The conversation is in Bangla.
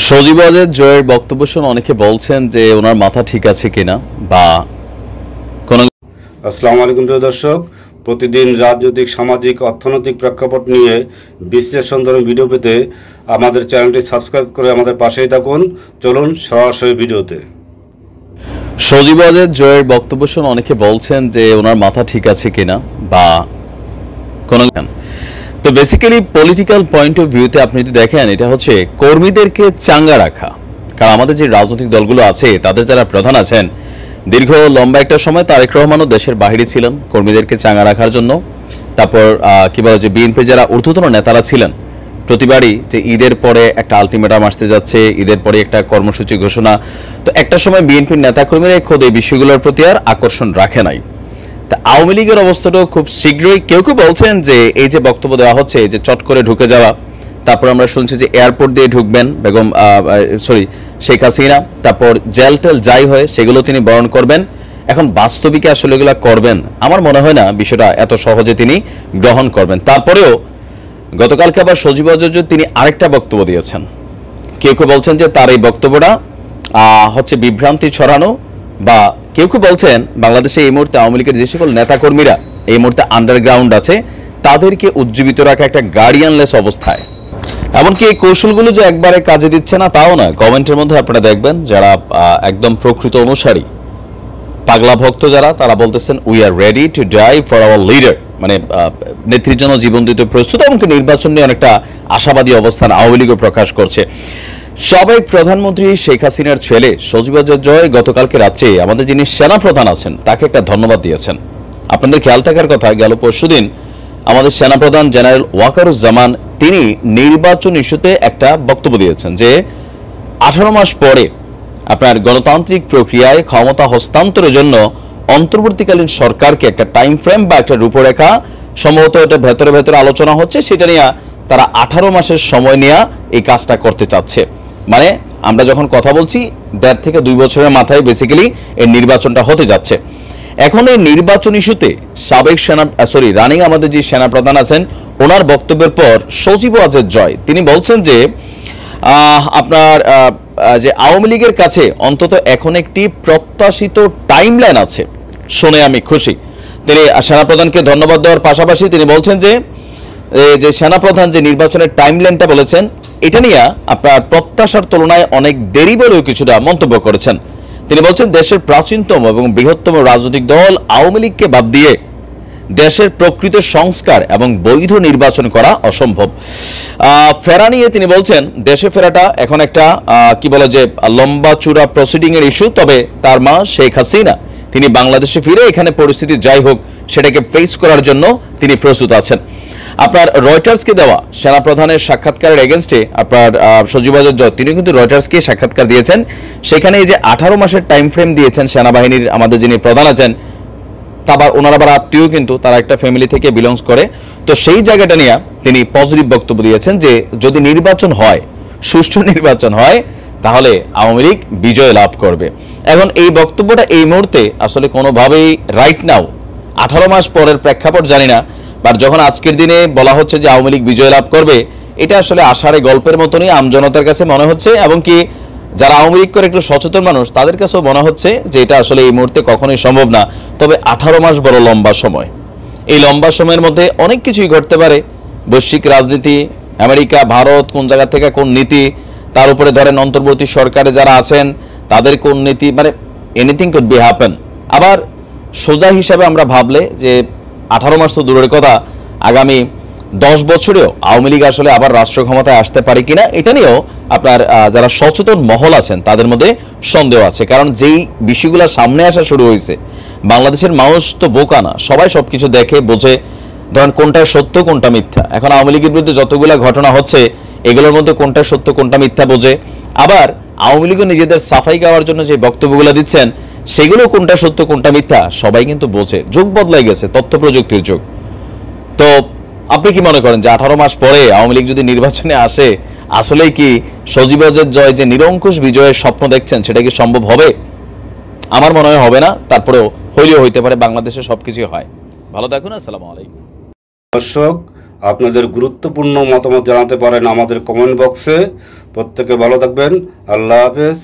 সজীব ওয়াজেদ জয়ের বক্তব্য শুনে অনেকে বলছেন যে ওনার মাথা ঠিক আছে কিনা বা কোন। আসসালামু আলাইকুম প্রিয় দর্শক, প্রতিদিন রাজনৈতিক, সামাজিক, অর্থনৈতিক প্রেক্ষাপট নিয়ে বিশ্লেষণধর্মী ভিডিও পেতে আমাদের চ্যানেলটি সাবস্ক্রাইব করে আমাদের পাশেই থাকুন। চলুন সরাসরি ভিডিওতে। সজীব ওয়াজেদ জয়ের বক্তব্য শুনে অনেকে বলছেন যে ওনার মাথা ঠিক আছে কিনা বা কোন। তো বেসিক্যালি পলিটিক্যাল পয়েন্ট অফ ভিউতে আপনি যদি দেখেন, এটা হচ্ছে কর্মীদেরকে চাঙ্গা রাখা। কারণ আমাদের যে রাজনৈতিক দলগুলো আছে তাদের যারা প্রধান আছেন, দীর্ঘ লম্বা একটা সময় তারেক রহমানও দেশের বাইরে ছিলেন কর্মীদেরকে চাঙ্গা রাখার জন্য। তারপর কি বলে যে বিএনপির যারা ঊর্ধ্বতন নেতারা ছিলেন, প্রতিবারই যে ঈদের পরে একটা আলটিমেটাম আসতে যাচ্ছে, ঈদের পরে একটা কর্মসূচি ঘোষণা। তো একটা সময় বিএনপির নেতাকর্মীরা খোদ এই বিষয়গুলোর প্রতি আর আকর্ষণ রাখে নাই। তা আওয়ামী লীগের অবস্থাটাও খুব শীঘ্রই কেউ কেউ বলছেন যে এই যে বক্তব্য দেওয়া হচ্ছে যে চট করে ঢুকে যাওয়া, তারপর আমরা শুনছি যে এয়ারপোর্ট দিয়ে ঢুকবেন বেগম শেখ হাসিনা, তারপর জেল টেল যাই হয় সেগুলো তিনি বরণ করবেন। এখন বাস্তবিকে আসলে এগুলো করবেন আমার মনে হয় না বিষয়টা এত সহজে তিনি গ্রহণ করবেন। তারপরেও গতকালকে আবার সজীব ওয়াজেদ তিনি আরেকটা বক্তব্য দিয়েছেন। কেউ কেউ বলছেন যে তার এই বক্তব্যটা হচ্ছে বিভ্রান্তি ছড়ানো, বা কেউ কেউ বলছেন বাংলাদেশে এই মুহূর্তে আওয়ামী লীগের যে সকল নেতাকর্মীরা এই মুহূর্তে আন্ডারগ্রাউন্ড আছে তাদেরকে উজ্জীবিত রাখা একটা গার্ডিয়ানলেস অবস্থায়। এমনকি এই কৌশলগুলো যে একবারে কাজে দিচ্ছে না তাও না। কমেন্টের মধ্যে আপনারা দেখবেন যারা একদম প্রকৃত অনুসারী, পাগলা ভক্ত যারা, তারা বলতেছেন we are ready to die for our leader, মানে নেত্রীর জন্য জীবন দিতে প্রস্তুত। এমনকি নির্বাচন নিয়ে অনেকটা আশাবাদী অবস্থান আওয়ামী লীগও প্রকাশ করছে। সাবেক প্রধানমন্ত্রী শেখ হাসিনার ছেলে সজীব ওয়াজেদ জয় গতকালকে রাত্রে আমাদের যিনি সেনা প্রধান আছেন তাকে একটা ধন্যবাদ দিয়েছেন। আপনাদের খেয়াল থাকার কথা, গেল পরশুদিন আমাদের সেনাপ্রধান জেনারেল ওয়াকারুজ্জামান তিনি নির্বাচন ইস্যুতে একটা বক্তব্য দিয়েছেন যে 18 মাস পরে আপনার গণতান্ত্রিক প্রক্রিয়ায় ক্ষমতা হস্তান্তরের জন্য অন্তর্বর্তীকালীন সরকারকে একটা টাইম ফ্রেম বা একটা রূপরেখা, সম্ভবত এটা ভেতরে ভেতরে আলোচনা হচ্ছে, সেটা নিয়ে তারা 18 মাসের সময় নিয়ে এই কাজটা করতে চাচ্ছে। মানে আমরা যখন কথা বলছি 1.5 থেকে 2 বছরের মাথায় বেসিক্যালি এই নির্বাচনটা হতে যাচ্ছে। এখন এই নির্বাচন ইস্যুতে সাবেক রানিং আমাদের যে সেনা প্রধান আছেন ওনার বক্তব্যের পর সজীব ওয়াজেদ জয় তিনি বলছেন যে আপনার যে আওয়ামী লীগের কাছে অন্তত এখন একটি প্রত্যাশিত টাইমলাইন আছে, শুনে আমি খুশি। তিনি সেনাপ্রধানকে ধন্যবাদ দেওয়ার পাশাপাশি তিনি বলছেন যে সেনাপ্রধান যে নির্বাচনের টাইমলাইনটা বলেছেন এটা নিয়ে আপনার প্রত্যাশার তুলনায় অনেক দেরি বলেও কিছুটা মন্তব্য করেছেন। তিনি বলছেন দেশের প্রাচীনতম এবং বৃহত্তম রাজনৈতিক দল আওয়ামী লীগকে বাদ দিয়ে দেশের প্রকৃত সংস্কার এবং বৈধ নির্বাচন করা অসম্ভব। ফেরা নিয়ে তিনি বলছেন দেশে ফেরাটা এখন একটা কি বলে যে লম্বা চূড়া প্রসিডিং এর ইস্যু, তবে তার মা শেখ হাসিনা তিনি বাংলাদেশে ফিরে এখানে পরিস্থিতি যাই হোক সেটাকে ফেস করার জন্য তিনি প্রস্তুত আছেন। আপনার রয়টার্সকে দেওয়া সেনাপ্রধানের সাক্ষাৎকারের এগেনস্টে আপনার সজীব ওয়াজেদ জয় তিনি কিন্তু রয়টার্সকে সাক্ষাৎকার দিয়েছেন। সেখানে এই যে 18 মাসের টাইম ফ্রেম দিয়েছেন সেনাবাহিনীর আমাদের যিনি প্রধান আছেন, তারপর ওনারা আবার আত্মীয়, কিন্তু তারা একটা ফ্যামিলি থেকে বিলংস করে। তো সেই জায়গাটা নিয়ে তিনি পজিটিভ বক্তব্য দিয়েছেন যে যদি নির্বাচন হয়, সুষ্ঠু নির্বাচন হয়, তাহলে আওয়ামী লীগ বিজয় লাভ করবে। এখন এই বক্তব্যটা এই মুহূর্তে আসলে কোনোভাবেই রাইট নাও 18 মাস পরের প্রেক্ষাপট জানি না, বাট যখন আজকের দিনে বলা হচ্ছে যে আওয়ামী লীগ বিজয় লাভ করবে, এটা আসলে আষাঢ়ে গল্পের মতনই আমজনতার কাছে মনে হচ্ছে, এবং কি যারা আওয়ামী লীগ করে একটু সচেতন মানুষ তাদের কাছেও মনে হচ্ছে যে এটা আসলে এই মুহূর্তে কখনোই সম্ভব না। তবে 18 মাস বড় লম্বা সময়। এই লম্বা সময়ের মধ্যে অনেক কিছুই ঘটতে পারে। বৈশ্বিক রাজনীতি, আমেরিকা, ভারত কোন জায়গা থেকে কোন নীতি, তার উপরে ধরেন অন্তর্বর্তী সরকারে যারা আছেন তাদের কোন নীতি, মানে এনিথিং কুড বি হ্যাপেন। আবার সোজা হিসাবে আমরা ভাবলে যে 18 মাস তো দূরের কথা, আগামী 10 বছরেও আওয়ামী লীগ আসলে আবার রাষ্ট্র ক্ষমতায় আসতে পারে কিনা এটা নিয়েও আপনার যারা সচেতন মহল আছেন তাদের মধ্যে সন্দেহ আছে। কারণ যেই বিষয়গুলো সামনে আসা শুরু হয়েছে, বাংলাদেশের মানুষ তো বোকা না, সবাই সবকিছু দেখে বোঝে, ধরেন কোনটা সত্য কোনটা মিথ্যা। এখন আওয়ামী লীগের বিরুদ্ধে যতগুলো ঘটনা হচ্ছে এগুলোর মধ্যে কোনটা সত্য কোনটা মিথ্যা বোঝে। আবার আওয়ামী লীগও নিজেদের সাফাই গাওয়ার জন্য যে বক্তব্যগুলো দিচ্ছেন সেগুলো কোনটা সত্য কোনটা মিথ্যা সবাই কিন্তু বোঝে। যুগ বদলাই গেছে, তথ্য প্রযুক্তির যুগ। তো আপনি কি মনে করেন যে 18 মাস পরে আওয়ামী লীগ যদি নির্বাচনে আসে, আসলেই কি সজীব ওয়াজেদ জয় যে নিরঙ্কুশ বিজয়ের স্বপ্ন দেখছেন সেটা কি সম্ভব হবে? আমার মনে হয় হবে না, তারপরেও হইলেও হইতে পারে, বাংলাদেশে সবকিছু হয়। ভালো থাকুন, আসসালামু আলাইকুম। দর্শক, আপনাদের গুরুত্বপূর্ণ মতামত জানাতে পারেন আমাদের কমেন্ট বক্সে। প্রত্যেকে ভালো থাকবেন। আল্লাহ হাফেজ।